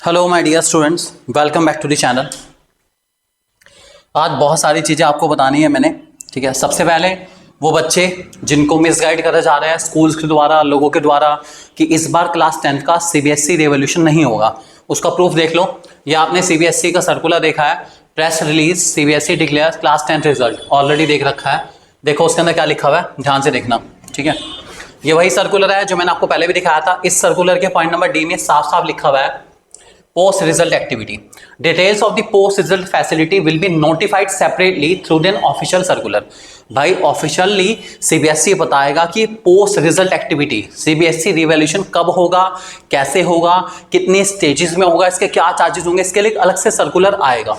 Hello my dear students, welcome back to the channel. आज बहुत सारी चीज़ें आपको बतानी है मैंने। ठीक है, सबसे पहले वो बच्चे जिनको मिसगाइड करे जा रहे हैं स्कूल्स के द्वारा, लोगों के द्वारा कि इस बार क्लास 10th का सीबीएसई रिवॉल्यूशन नहीं होगा, उसका प्रूफ देख लो। ये आपने सीबीएसई का सर्कुलर देखा है, press release CBSE declare class 10th result already देख रखा है। देखो उसके अंदर क्या लिखा हुआ है, ध्यान से देखना। ठीक है, ये वही सर्कुलर है जो मैंने आपको पहले भी दिखाया था। इस सर्कुलर के पॉइंट नंबर डी में साफ साफ लिखा हुआ है post result activity. Details of the post result facility will be notified separately through an official circular. भाई ऑफिशियली सीबीएसई बताएगा कि post result activity CBSE revolution कब होगा, कैसे होगा, कितने स्टेजेस में होगा, इसके क्या चार्जेस होंगे, इसके लिए अलग से सर्कुलर आएगा।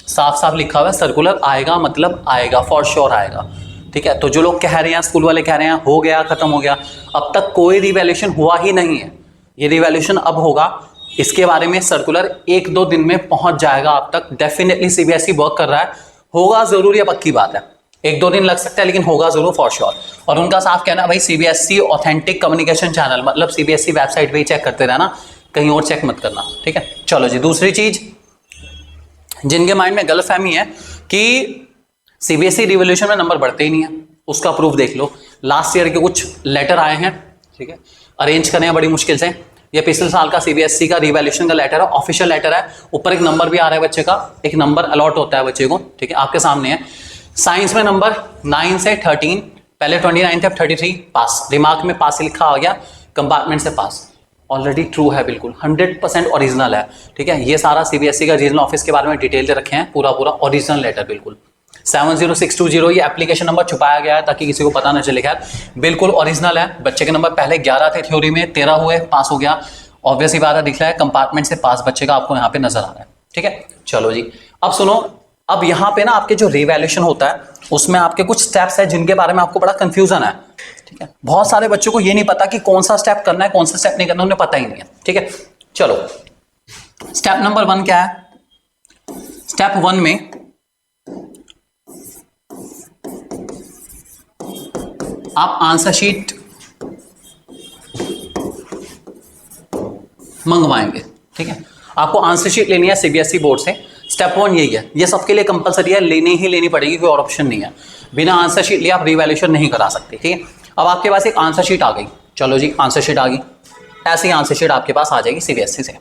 साफ साफ लिखा हुआ है सर्कुलर आएगा, मतलब आएगा, फॉर श्योर आएगा। ठीक है, तो जो लोग कह रहे हैं, स्कूल वाले कह रहे हैं हो गया, खत्म हो गया, अब तक कोई रिवॉल्यूशन हुआ ही नहीं है। ये रिवॉल्यूशन अब होगा, इसके बारे में सर्कुलर 1-2 दिन में पहुंच जाएगा आप तक। डेफिनेटली सीबीएसई वर्क कर रहा है, होगा जरूर, ये पक्की बात है। 1-2 दिन लग सकता है लेकिन होगा जरूर फॉर श्योर। और उनका साफ कहना है भाई सीबीएसई ऑथेंटिक कम्युनिकेशन चैनल, मतलब सीबीएसई वेबसाइट पे ही चेक करते रहना, कहीं और चेक मत करना। ठीक है, चलो जी। दूसरी चीज जिनके माइंड में गलतफहमी है कि सीबीएसई रिवॉल्यूशन में नंबर बढ़ते ही नहीं है, उसका प्रूफ देख लो। लास्ट ईयर के कुछ लेटर आए हैं, ठीक है, अरेंज करें हैं बड़ी मुश्किल से। ये पिछले साल का सीबीएसई का रिवॉल्यूशन का लेटर है, ऑफिशियल लेटर है। ऊपर एक नंबर भी आ रहा है बच्चे का, एक नंबर अलॉट होता है बच्चे को। ठीक है, आपके सामने है। साइंस में नंबर 9 से 13, पहले 29 थे, अब 33 पास। दिमाग में पास लिखा आ गया, कंपार्टमेंट से पास। ऑलरेडी ट्रू है, बिल्कुल 100% ओरिजिनल है। ठीक है, ये सारा सीबीएसई का रीजनल ऑफिस के बारे में डिटेल दे रखे हैं, पूरा ओरिजिनल लेटर बिल्कुल। 70620 ये एप्लीकेशन नंबर छुपाया गया है ताकि किसी को पता न चले। खैर बिल्कुल ओरिजिनल है। बच्चे के नंबर पहले 11 थे थ्योरी में, 13 हुए, पास हो गया। ऑब्वियस ही बात है, दिख रहा है कंपार्टमेंट से पास बच्चे का आपको यहाँ पे नजर आ रहा है। ठीक है, चलो जी। अब सुनो, अब यहाँ पे ना आपके जो रिवैल्यूएशन होता है उसमें आपके कुछ स्टेप्स है जिनके बारे में आपको बड़ा कंफ्यूजन है। ठीक है, बहुत सारे बच्चों को ये नहीं पता कि कौन सा स्टेप करना है, कौन सा स्टेप नहीं करना, उन्हें पता ही नहीं है। ठीक है, चलो स्टेप नंबर 1 क्या है। स्टेप 1 में आप आंसर शीट मंगवाएंगे। ठीक है, आपको आंसर शीट लेनी है सीबीएसई बोर्ड से। स्टेप 1 यही है, ये सबके लिए कंपलसरी है, लेनी ही लेनी पड़ेगी, कोई और ऑप्शन नहीं है। बिना आंसर शीट लिए आप रिवैल्यूएशन नहीं करा सकते। ठीक है, अब आपके पास एक आंसर शीट आ गई। चलो जी, आंसर शीट आ गई। ऐसी आंसर शीट आपके पास आ जाएगी सीबीएसई से।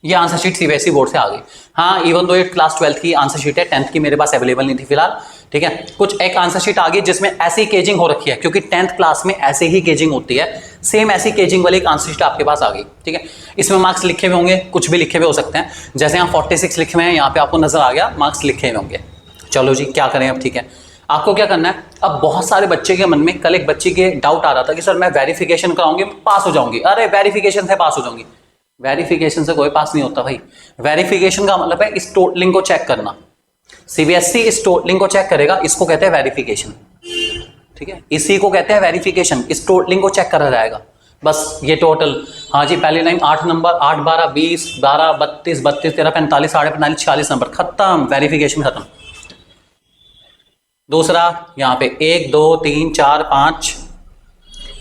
ये आंसर शीट सीबीएसई बोर्ड से आ गई। हाँ, इवन दो ये क्लास 12 की आंसर शीट है, 10th की मेरे पास अवेलेबल नहीं थी फिलहाल। ठीक है, कुछ एक आंसर शीट आ गई जिसमें ऐसी केजिंग हो रखी है, क्योंकि 10th क्लास में ऐसे ही केजिंग होती है। सेम ऐसी केजिंग वाली एक आंसर शीट आपके पास आ गई। ठीक है, इसमें मार्क्स लिखे हुए होंगे, कुछ भी लिखे हुए हो सकते हैं। जैसे यहाँ 46 लिखे हुए हैं, यहाँ पे आपको नजर आ गया, मार्क्स लिखे हुए होंगे। चलो जी, क्या करें अब। ठीक है, आपको क्या करना है, अब बहुत सारे बच्चे के मन में, कल एक बच्चे के डाउट आ रहा था कि सर मैं वेरिफिकेशन कराऊंगी पास हो जाऊंगी। अरे वेरिफिकेशन से पास हो जाऊंगी, वेरिफिकेशन से कोई पास नहीं होता भाई। वेरिफिकेशन का मतलब है इस टोटलिंग को चेक करना। सीबीएसई इस टोटलिंग को चेक करेगा, इसको कहते हैं वेरिफिकेशन। ठीक है, इसी को कहते हैं वेरिफिकेशन। इस टोटलिंग को चेक करा जाएगा, बस ये टोटल। हाँ जी, पहली लाइन 8 नंबर, 8 12 20 12 32 32 13 45 साढ़े 45 46 नंबर, खत्म, वेरिफिकेशन खत्म। दूसरा यहाँ पे 1 2 3 4 5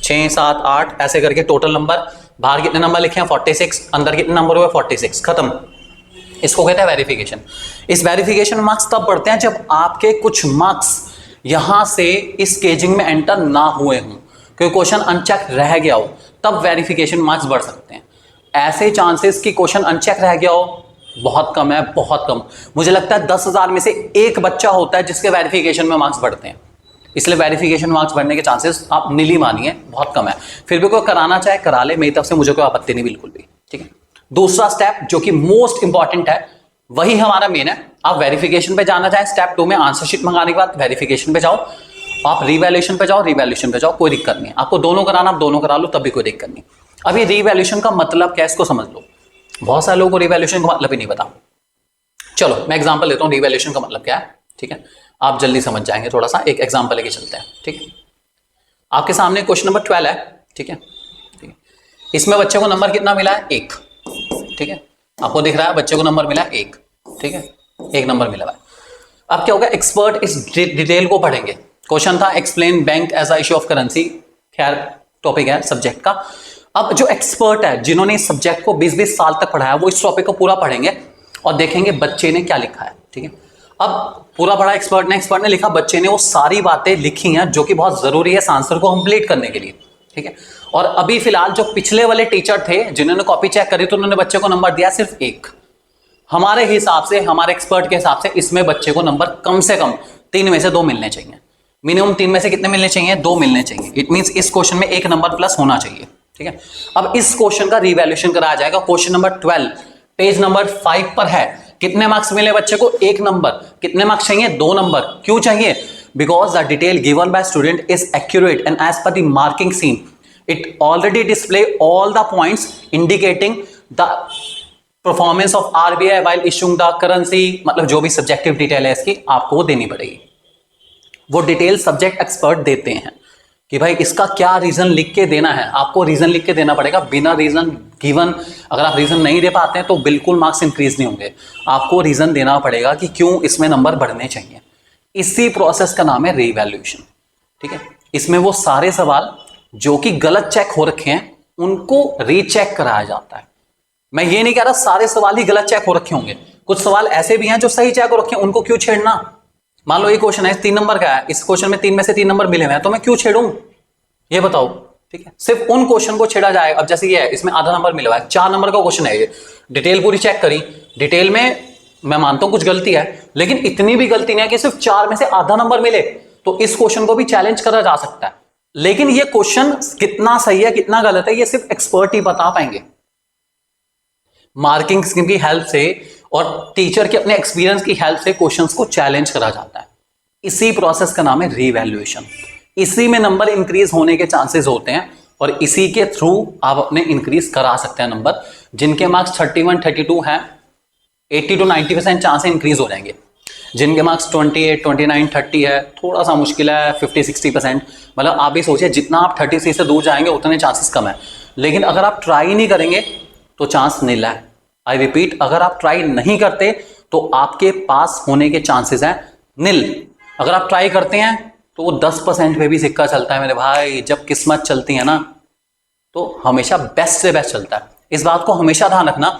6 7 8 ऐसे करके टोटल नंबर। बाहर कितने नंबर लिखे हैं 46, अंदर कितने नंबर हुए 46, खत्म। इसको कहते हैं वेरिफिकेशन। इस वेरिफिकेशन मार्क्स तब बढ़ते हैं जब आपके कुछ मार्क्स यहां से इस केजिंग में एंटर ना हुए हों, कोई क्वेश्चन अनचेक रह गया हो, तब वेरिफिकेशन मार्क्स बढ़ सकते हैं। ऐसे चांसेस कि क्वेश्चन अनचेक रह गया हो बहुत कम है, बहुत कम। मुझे लगता है 10,000 में से एक बच्चा होता है जिसके वेरिफिकेशन में मार्क्स बढ़ते हैं। इसलिए वेरिफिकेशन मार्क्स बढ़ने के चांसेस आप नीली मानिए, बहुत कम है। फिर भी कोई कराना चाहे करा ले, मेरी तरफ से मुझे कोई आपत्ति नहीं बिल्कुल भी। ठीक है, दूसरा स्टेप जो कि मोस्ट इंपॉर्टेंट है, वही हमारा मेन है। आप वेरिफिकेशन पे जाना चाहें, स्टेप 2 में आंसर शीट मंगाने के बाद वेरिफिकेशन पे जाओ, आप रिवैल्यूएशन पे जाओ, रिवैल्यूएशन पे जाओ, कोई दिक्कत नहीं है। आपको दोनों कराना, आप दोनों करा लो, तब भी कोई दिक्कत नहीं। अभी रिवैल्यूएशन का मतलब क्या है इसको समझ लो। बहुत सारे लोगों को रिवैल्यूएशन का मतलब ही नहीं पता। चलो मैं एग्जाम्पल देता हूँ रिवैल्यूएशन का मतलब क्या है। ठीक है, आप जल्दी समझ जाएंगे। थोड़ा सा एक एग्जाम्पल लेके चलते हैं। ठीक है, आपके सामने क्वेश्चन नंबर 12 है। ठीक है, इसमें बच्चे को नंबर कितना मिला है 1। ठीक है, आपको दिख रहा है बच्चे को नंबर मिला है 1। ठीक है, 1 नंबर मिला है। अब क्या होगा, एक्सपर्ट इस डिटेल को पढ़ेंगे। क्वेश्चन था explain bank as a issue of currency, खैर टॉपिक है सब्जेक्ट का। अब जो एक्सपर्ट है, जिन्होंने इस सब्जेक्ट को 20-20 साल तक पढ़ाया, वो इस टॉपिक को पूरा पढ़ेंगे और देखेंगे बच्चे ने क्या लिखा है। ठीक है, अब पूरा पढ़ा एक्सपर्ट ने लिखा, बच्चे ने वो सारी बातें लिखी हैं जो कि बहुत जरूरी है इस आंसर को कंप्लीट करने के लिए। ठीक है, और अभी फिलहाल जो पिछले वाले टीचर थे जिन्होंने कॉपी चेक करी तो उन्होंने बच्चे को नंबर दिया सिर्फ 1। हमारे हिसाब से, हमारे एक्सपर्ट के हिसाब से इसमें बच्चे को नंबर कम से कम 3 में से 2 मिलने चाहिए। मिनिमम 3 में से कितने मिलने चाहिए? 2 मिलने चाहिए। इट मींस इस क्वेश्चन में 1 नंबर प्लस होना चाहिए। ठीक है, अब इस क्वेश्चन का रिवैल्यूएशन कराया जाएगा। क्वेश्चन नंबर 12 पेज नंबर 5 पर है। कितने मार्क्स मिले बच्चे को? 1 नंबर। कितने मार्क्स चाहिए? 2 नंबर। क्यों चाहिए? Because the detail given by student is accurate and as per the marking scene it already display all the points indicating the performance of RBI while issuing the currency. मतलब जो भी subjective detail है इसकी आपको वो देनी पड़ेगी। वो डिटेल सब्जेक्ट एक्सपर्ट देते हैं कि भाई इसका क्या रीजन लिख के देना है। आपको रीजन लिख के देना पड़ेगा, बिना रीजन गिवन अगर आप रीजन नहीं दे पाते हैं तो बिल्कुल मार्क्स इंक्रीज नहीं होंगे। आपको रीजन देना पड़ेगा कि क्यों इसमें नंबर बढ़ने चाहिए। इसी प्रोसेस का नाम है रीवैल्यूएशन। ठीक है, इसमें वो सारे सवाल जो कि गलत चेक हो रखे हैं उनको रीचेक कराया जाता है। मैं ये नहीं कह रहा सारे सवाल ही गलत चेक हो रखे होंगे, कुछ सवाल ऐसे भी हैं जो सही चेक हो रखे हैं, उनको क्यों छेड़ना। मान लो ये क्वेश्चन है 3 नंबर का है, इस क्वेश्चन में 3 में से 3 नंबर मिले हुए हैं तो मैं क्यों छेड़ूं? ये बताओ। ठीक है, सिर्फ उन क्वेश्चन को छेड़ा जाए। अब जैसे ये है, इसमें आधा नंबर मिला हुआ है, 4 नंबर का क्वेश्चन है ये, डिटेल पूरी चेक करी, डिटेल में मैं मानता हूं कुछ गलती है, लेकिन इतनी भी गलती नहीं है कि सिर्फ 4 में से आधा नंबर मिले, तो इस क्वेश्चन को भी चैलेंज करा जा सकता है। लेकिन ये क्वेश्चन कितना सही है कितना गलत है ये सिर्फ एक्सपर्ट ही बता पाएंगे। मार्किंग स्कीम की हेल्प से और टीचर के अपने एक्सपीरियंस की हेल्प से क्वेश्चंस को चैलेंज करा जाता है। इसी प्रोसेस का नाम है रीवैल्यूएशन। इसी में नंबर इंक्रीज होने के चांसेस होते हैं और इसी के थ्रू आप अपने इंक्रीज करा सकते हैं नंबर। जिनके मार्क्स 31, 32 हैं 80 to 90% चांस इंक्रीज हो जाएंगे। जिनके मार्क्स 28, 29, 30 है थोड़ा सा मुश्किल है, 50-60%। मतलब आप भी सोचिए जितना आप 30 से दूर जाएंगे उतने चांसेस कम है। लेकिन अगर आप ट्राई नहीं करेंगे तो चांस नील है। आई रिपीट, अगर आप ट्राई नहीं करते तो आपके पास होने के चांसेस हैं नील। अगर आप ट्राई करते हैं तो वो 10% पे भी सिक्का चलता है मेरे भाई। जब किस्मत चलती है ना तो हमेशा बेस्ट से बेस्ट चलता है। इस बात को हमेशा ध्यान रखना।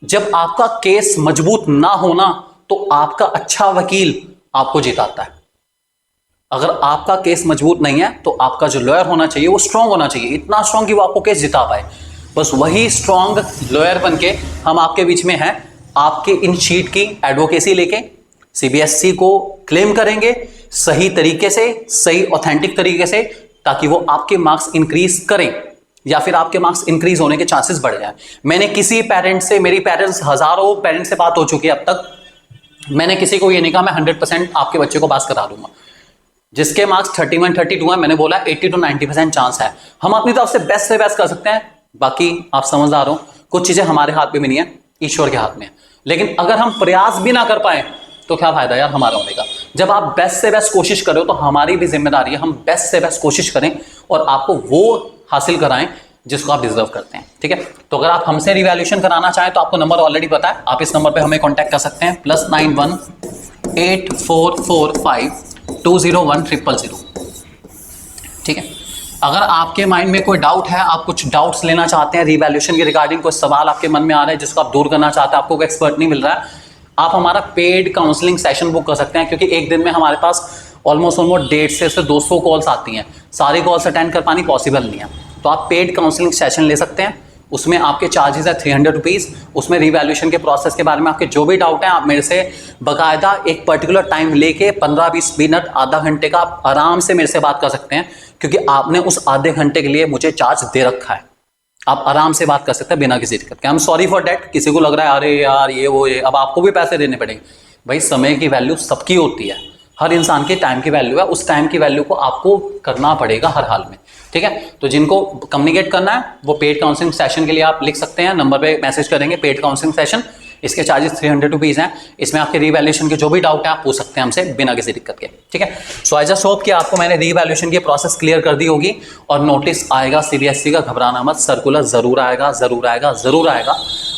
जब आपका केस मजबूत ना होना तो आपका अच्छा वकील आपको जिताता है। अगर आपका केस मजबूत नहीं है तो आपका जो लॉयर होना चाहिए वो स्ट्रांग होना चाहिए, इतना स्ट्रांग कि वो आपको केस जिता पाए। बस वही स्ट्रांग लॉयर बनके हम आपके बीच में हैं। आपके इन शीट की एडवोकेसी लेके सीबीएसई को क्लेम करेंगे सही तरीके से, सही ऑथेंटिक तरीके से, ताकि वो आपके मार्क्स इंक्रीज करें या फिर आपके मार्क्स इंक्रीज होने के चांसेस बढ़ जाए। मैंने किसी पेरेंट्स से, मेरी पेरेंट्स हजारों पेरेंट्स से बात हो चुकी है अब तक, मैंने किसी को ये नहीं कहा मैं 100% आपके बच्चे को पास करा दूंगा। जिसके मार्क्स 31, 32 है मैंने बोला 80 to 90% चांस है। हम अपनी तरफ से बेस्ट कर सकते हैं। बाकी आप समझदार हो, कुछ चीजें हमारे हाथ में भी नहीं है, ईश्वर के हाथ में है। लेकिन अगर हम प्रयास भी ना कर पाए तो क्या फायदा यार हमारा होने का। जब आप बेस्ट से बेस्ट कोशिश करो तो हमारी भी जिम्मेदारी है हम बेस्ट से बेस्ट कोशिश करें और आपको वो हासिल कराएं जिसको आप डिजर्व करते हैं। ठीक है, तो अगर आप हमसे रिवैल्यूएशन कराना चाहें तो आपको नंबर ऑलरेडी पता है, आप इस नंबर पे हमें कांटेक्ट कर सकते हैं +91 8445 201 000। ठीक है, अगर आपके माइंड में कोई डाउट है, आप कुछ डाउट्स लेना चाहते हैं रिवैल्यूएशन के रिगार्डिंग, कोई सवाल आपके मन में आ रहा है जिसको आप दूर करना चाहते हैं, आपको कोई एक्सपर्ट नहीं मिल रहा है, आप हमारा पेड काउंसलिंग सेशन बुक कर सकते हैं। क्योंकि एक दिन में हमारे पास ऑलमोस्ट 150 से 200 कॉल्स आती हैं, सारी कॉल्स अटेंड कर पानी पॉसिबल नहीं है। तो आप पेड काउंसलिंग सेशन ले सकते हैं, उसमें आपके चार्जेस है 300 रुपीज़। उसमें रिवैल्यूएशन के प्रोसेस के बारे में आपके जो भी डाउट है आप मेरे से बाकायदा एक पर्टिकुलर टाइम लेके 15-20 मिनट, आधा घंटे का आप आराम से मेरे से बात कर सकते हैं। क्योंकि आपने उस आधे घंटे के लिए मुझे चार्ज दे रखा है, आप आराम से बात कर सकते हैं बिना किसी दिक्कत के। I am sorry for that. किसी को लग रहा है अरे यार ये वो ये, अब आपको भी पैसे देने पड़ेंगे। भाई समय की वैल्यू सबकी होती है, हर इंसान के टाइम की वैल्यू है, उस टाइम की वैल्यू को आपको करना पड़ेगा हर हाल में। ठीक है, तो जिनको कम्युनिकेट करना है वो पेड काउंसलिंग सेशन के लिए आप लिख सकते हैं, नंबर पे मैसेज करेंगे पेड काउंसलिंग सेशन। इसके चार्जेस 300 रुपीज़ हैं। इसमें आपके रीवैल्यूएशन के जो भी डाउट है आप पूछ सकते हैं हमसे बिना किसी दिक्कत के। ठीक है, सो आई जस्ट होप कि आपको मैंने रीवैल्यूएशन की प्रोसेस क्लियर कर दी होगी। और नोटिस आएगा सीबीएसई का, घबराना मत, सर्कुलर जरूर आएगा, जरूर आएगा, जरूर आएगा,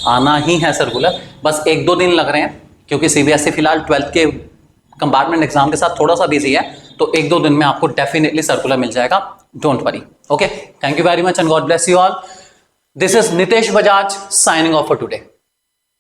आना ही है सर्कुलर। बस 1-2 दिन लग रहे हैं क्योंकि सीबीएसई फिलहाल 12th के कंपार्टमेंट एग्जाम के साथ थोड़ा सा बिजी है, तो 1-2 दिन में आपको डेफिनेटली सर्कुलर मिल जाएगा। Don't worry. Okay, thank you very much and God bless you all. This is Nitesh Bajaj signing off for today.